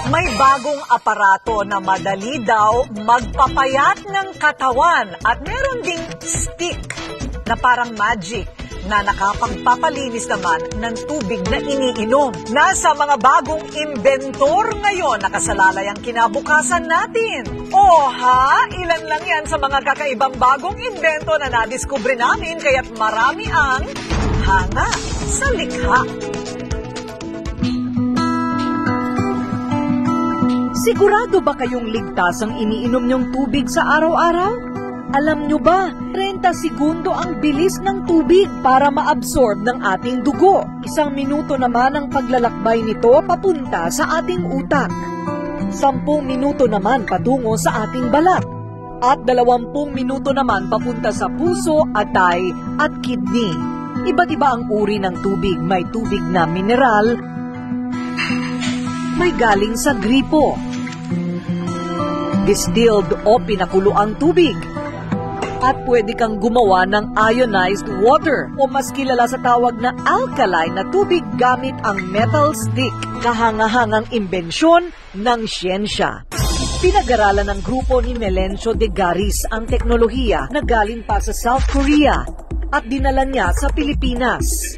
May bagong aparato na madali daw magpapayat ng katawan at meron ding stick na parang magic na nakapagpapalinis naman ng tubig na iniinom. Nasa mga bagong inventor ngayon nakasalalay ang kinabukasan natin. O ha, ilan lang yan sa mga kakaibang bagong invento na nadiskubre namin kaya't marami ang hanga sa likha. Sigurado ba kayong ligtas ang iniinom niyong tubig sa araw-araw? Alam nyo ba, 30 segundo ang bilis ng tubig para maabsorb ng ating dugo. 1 minuto naman ang paglalakbay nito papunta sa ating utak. 10 minuto naman patungo sa ating balat. At 20 minuto naman papunta sa puso, atay at kidney. Iba't iba ang uri ng tubig. May tubig na mineral, may galing sa gripo, distilled o pinakuloang tubig. At pwede kang gumawa ng ionized water o mas kilala sa tawag na alkaline na tubig gamit ang metal stick, kahangahangang imbensyon ng siyensya. Pinag-aralan ng grupo ni Melencio de Garis ang teknolohiya na galing pa sa South Korea at dinala niya sa Pilipinas.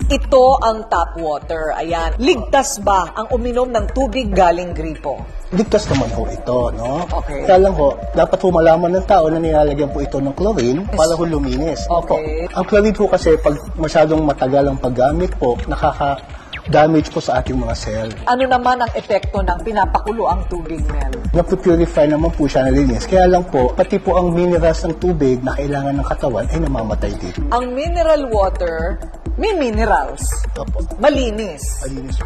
Ito ang tap water. Ayan. Ligtas ba ang uminom ng tubig galing gripo? Ligtas naman ho ito, no? Okay. Kaya lang ho, dapat ho malaman ng tao na nilalagyan po ito ng chlorine para ho luminis. Okay. Ang chlorine po kasi pag masyadong matagal ang paggamit po, nakaka-damage po sa ating mga cell. Ano naman ang epekto ng pinapakulo ang tubig, Mel? Napupurify naman po siya na linis. Kaya lang po, pati po ang minerals ng tubig na kailangan ng katawan ay namamatay dito. Ang mineral water, may minerals. Opo. Malinis. Malinis.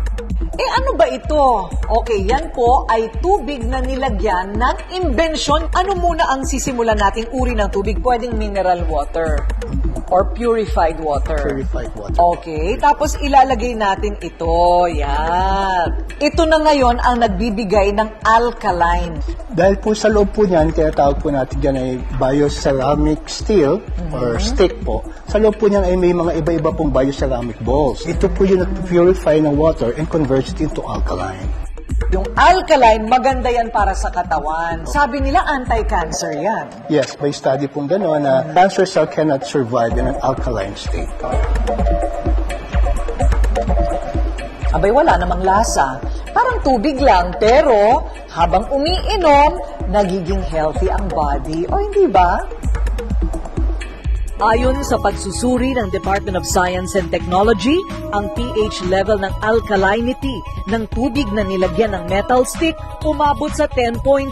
Ano ba ito? Okay, yan po ay tubig na nilagyan ng imbensyon. Ano muna ang sisimulan nating uri ng tubig? Pwedeng mineral water or purified water. Purified water. Okay, tapos ilalagay natin ito. Yan. Ito na ngayon ang nagbibigay ng alkaline. Dahil po sa loob po niyan, kaya tawag po natin dyan ay bioceramic steel or stick po. Sa loob po niyan ay may mga iba-iba pong bioceramic balls. Ito po yung nag-purify ng water and converts it into alkaline. Yung alkaline, maganda yan para sa katawan. Sabi nila anti-cancer yan. Yes, by study pong gano'n na cancer cell cannot survive in an alkaline state. Abay, wala namang lasa. Parang tubig lang, pero habang umiinom, nagiging healthy ang body. O hindi ba? Ayon sa pagsusuri ng Department of Science and Technology, ang pH level ng alkalinity ng tubig na nilagyan ng metal stick umabot sa 10.6.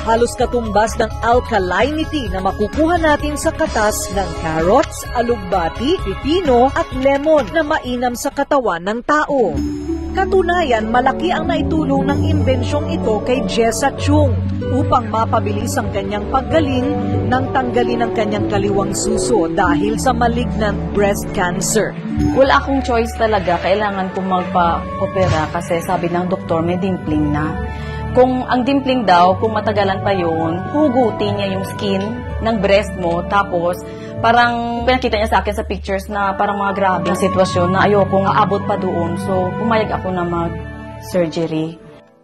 Halos katumbas ng alkalinity na makukuha natin sa katas ng carrots, alugbati, pipino at lemon na mainam sa katawan ng tao. Katunayan, malaki ang naitulong ng imbensyong ito kay Jessa Chung upang mapabilis ang kanyang paggaling nang tanggalin ang kanyang kaliwang suso dahil sa malignant breast cancer. Wala akong choice talaga. Kailangan kong magpa-opera kasi sabi ng doktor may dimpling na. Kung ang dimpling daw, kung matagalan pa yun, hugutin niya yung skin ng breast mo tapos parang pinakita niya sa akin sa pictures na parang mga grabe ang sitwasyon na ayoko nga abot pa doon. So, pumayag ako na mag-surgery.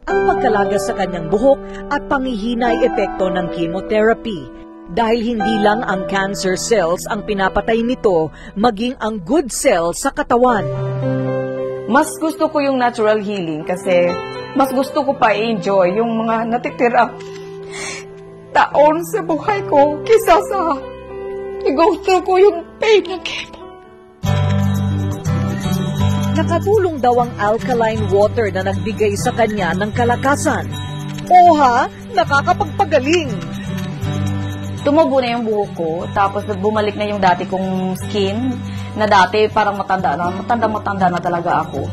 Ang pagkalagas sa kanyang buhok at panghihinay epekto ng chemotherapy. Dahil hindi lang ang cancer cells ang pinapatay nito, maging ang good cells sa katawan. Mas gusto ko yung natural healing kasi mas gusto ko pa i-enjoy yung mga natitirang taon sa buhay ko kisa sa i-go through ko yung pain ng chemo. Nakatulong daw ang alkaline water na nagbigay sa kanya ng kalakasan. O ha, nakakapagpagaling. Tumubo na yung buhok ko, tapos bumalik na yung dati kong skin, na dati parang matanda na talaga ako.